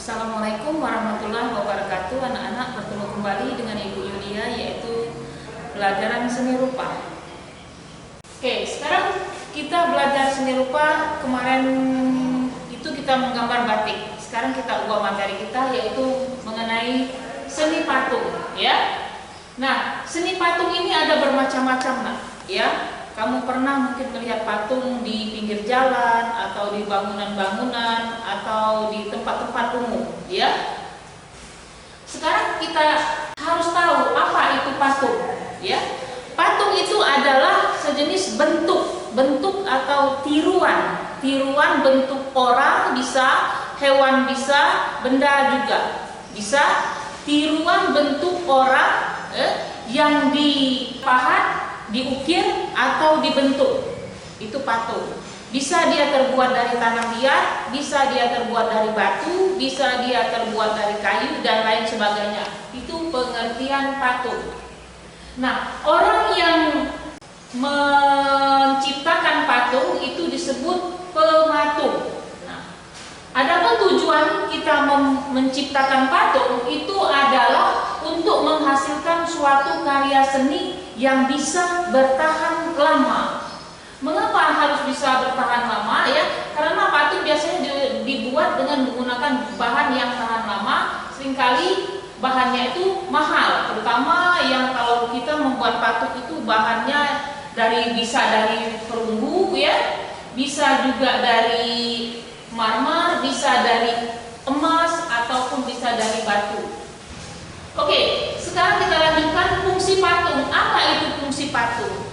Assalamualaikum warahmatullahi wabarakatuh. Anak-anak, bertemu kembali dengan Ibu Yulia, yaitu pelajaran seni rupa. Oke, sekarang kita belajar seni rupa. Kemarin itu kita menggambar batik. Sekarang kita ubah materi kita, yaitu mengenai seni patung, ya. Nah, seni patung ini ada bermacam-macam, nak, ya. Kamu pernah mungkin melihat patung di pinggir jalan, atau di bangunan-bangunan, atau di tempat-tempat umum, ya. Sekarang kita harus tahu apa itu patung, ya. Patung itu adalah sejenis bentuk atau tiruan bentuk orang, bisa hewan, bisa benda juga, bisa tiruan bentuk orang yang dipahat, diukir atau dibentuk. Itu patung. Bisa dia terbuat dari tanah liat, bisa dia terbuat dari batu, bisa dia terbuat dari kayu dan lain sebagainya. Itu pengertian patung. Nah, orang yang menciptakan patung itu disebut pematung. Nah, adapun tujuan kita menciptakan patung itu adalah untuk menghasilkan suatu karya seni yang bisa bertahan lama. Mengapa harus bisa bertahan lama, ya? Karena patung biasanya dibuat dengan menggunakan bahan yang tahan lama. Seringkali bahannya itu mahal, terutama yang kalau kita membuat patung itu bahannya bisa dari perunggu, ya, bisa juga dari marmer, bisa dari emas ataupun bisa dari batu. Oke, sekarang kita lanjutkan fungsi patung. Apa itu fungsi patung?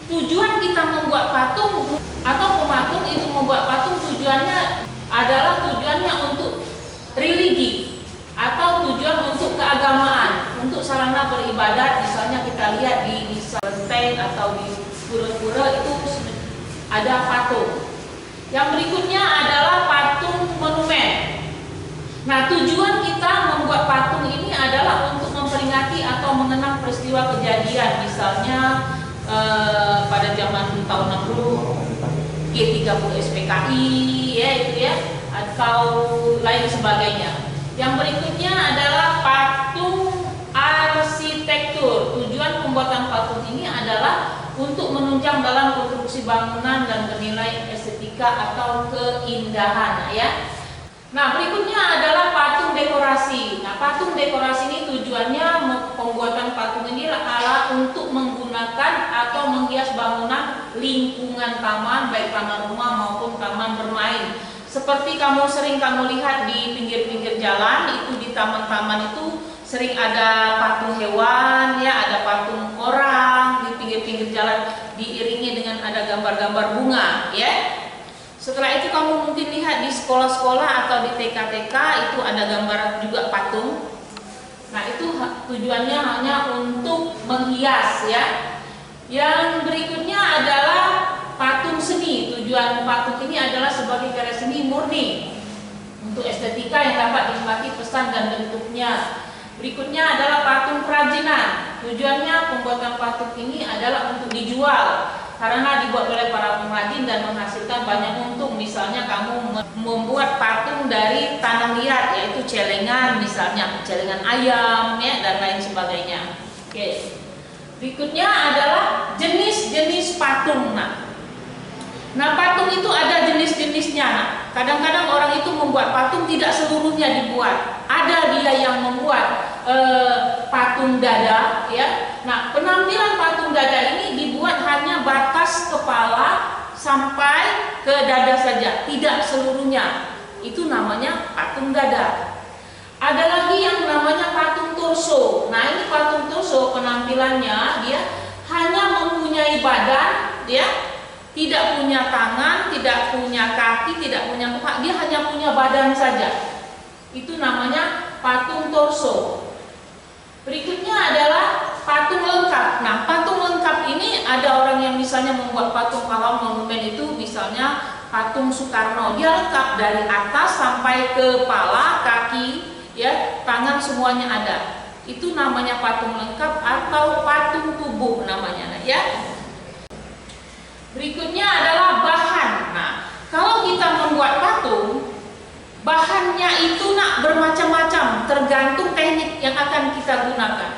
Tujuan kita membuat patung atau pematung itu membuat patung tujuannya untuk religi atau tujuan untuk keagamaan, untuk sarana beribadat. Misalnya kita lihat di kelenteng atau di pura-pura itu ada patung. Yang berikutnya adalah patung monumen. Nah, tujuan kita membuat patung ini adalah untuk memperingati atau mengenang peristiwa kejadian, misalnya pada zaman tahun 60 G30 SPKI, ya itu ya, atau lain sebagainya. Yang berikutnya adalah patung arsitektur. Tujuan pembuatan patung ini adalah untuk menunjang dalam konstruksi bangunan dan bernilai estetika atau keindahan, ya. Nah, berikutnya adalah patung dekorasi. Nah, patung dekorasi ini tujuannya pembuatan patung ini adalah untuk menggunakan atau menghias bangunan lingkungan taman, baik taman rumah maupun taman bermain. Seperti sering kamu lihat di pinggir-pinggir jalan, itu di taman-taman itu sering ada patung hewan, ya, ada patung orang di pinggir-pinggir jalan, diiringi dengan ada gambar-gambar bunga, ya. Setelah itu kamu mungkin lihat di sekolah-sekolah atau di TK-TK itu ada gambar juga patung. Nah, itu tujuannya hanya untuk menghias, ya. Yang berikutnya adalah patung seni. Tujuan patung ini adalah sebagai karya seni murni untuk estetika yang dapat dinikmati pesan dan bentuknya. Berikutnya adalah patung kerajinan. Tujuannya pembuatan patung ini adalah untuk dijual, karena dibuat oleh para pengrajin dan menghasilkan banyak untung. Misalnya kamu membuat patung dari tanah liat, yaitu celengan, misalnya celengan ayam, ya, dan lain sebagainya. Oke. Berikutnya adalah jenis-jenis patung. Nah, patung itu ada jenis-jenisnya. Kadang-kadang orang itu membuat patung tidak seluruhnya dibuat. Ada dia yang membuat patung dada, ya. Nah, penampilan patung dada ini dibuat hanya batas kepala sampai ke dada saja, tidak seluruhnya. Itu namanya patung dada. Ada lagi yang namanya patung torso. Nah, ini patung torso penampilannya dia hanya mempunyai badan, ya. Tidak punya tangan, tidak punya kaki, tidak punya muka, dia hanya punya badan saja. Itu namanya patung torso. Berikutnya adalah patung lengkap. Nah, patung lengkap ini ada orang yang misalnya membuat patung kalau monumen itu, misalnya patung Soekarno. Dia lengkap dari atas sampai kepala, kaki, ya, tangan semuanya ada. Itu namanya patung lengkap atau patung tubuh namanya, ya. Berikutnya adalah bahan. Nah, kalau kita membuat patung, bahannya itu bermacam-macam tergantung teknik yang akan kita gunakan.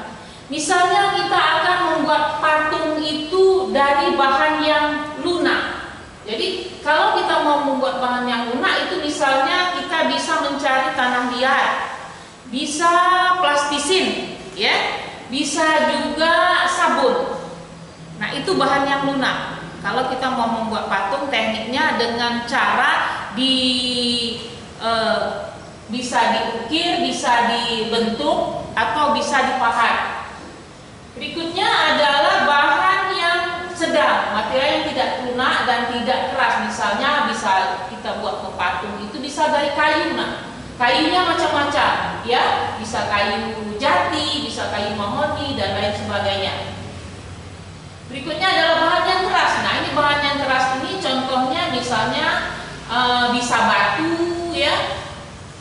Misalnya kita akan membuat patung itu dari bahan yang lunak. Jadi kalau kita mau membuat bahan yang lunak itu misalnya kita bisa mencari tanah liat, bisa plastisin, ya, bisa juga sabun. Nah itu bahan yang lunak. Kalau kita mau membuat patung, tekniknya dengan cara bisa diukir, bisa dibentuk, atau bisa dipahat. Berikutnya adalah bahan yang sedang, material yang tidak lunak dan tidak keras. Misalnya bisa kita buat patung itu bisa dari kayu. Nah, kayunya macam-macam, ya, bisa kayu jati, bisa kayu mahoni dan lain sebagainya. Berikutnya adalah bahan yang keras. Nah, ini bahan yang keras ini contohnya misalnya bisa batu, ya,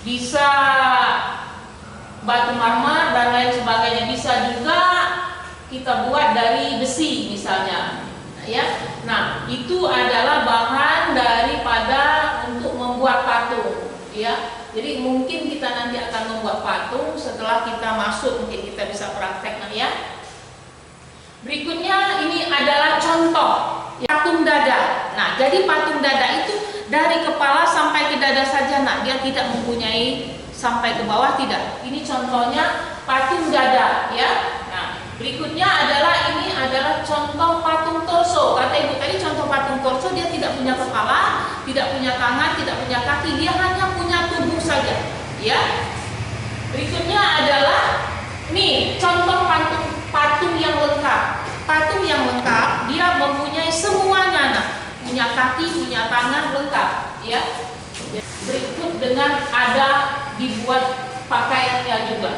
bisa batu marmer dan lain sebagainya. Bisa juga kita buat dari besi misalnya, ya. Nah, itu adalah bahan daripada untuk membuat patung, ya. Jadi mungkin kita nanti akan membuat patung setelah kita masuk, mungkin kita bisa praktek, ya. Berikutnya ini adalah contoh patung dada. Nah, jadi patung dada itu dari kepala sampai ke dada saja, nah, dia tidak mempunyai sampai ke bawah, tidak. Ini contohnya patung dada, ya. Berikutnya adalah ini adalah contoh patung torso. Kata ibu tadi contoh patung torso, dia tidak punya kepala, tidak punya tangan, tidak punya kaki, dia hanya punya tubuh saja, ya. Berikutnya adalah nih contoh patung yang lengkap. Patung yang lengkap dia mempunyai semuanya, nah, punya kaki, punya tangan, lengkap, ya. Berikut dengan ada dibuat pakaiannya juga.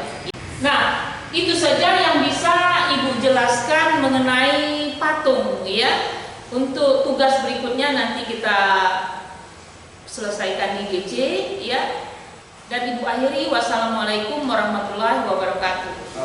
Nah, itu saja yang bisa Ibu jelaskan mengenai patung, ya. Untuk tugas berikutnya nanti kita selesaikan di GC, ya. Dan Ibu akhiri, wassalamualaikum warahmatullahi wabarakatuh.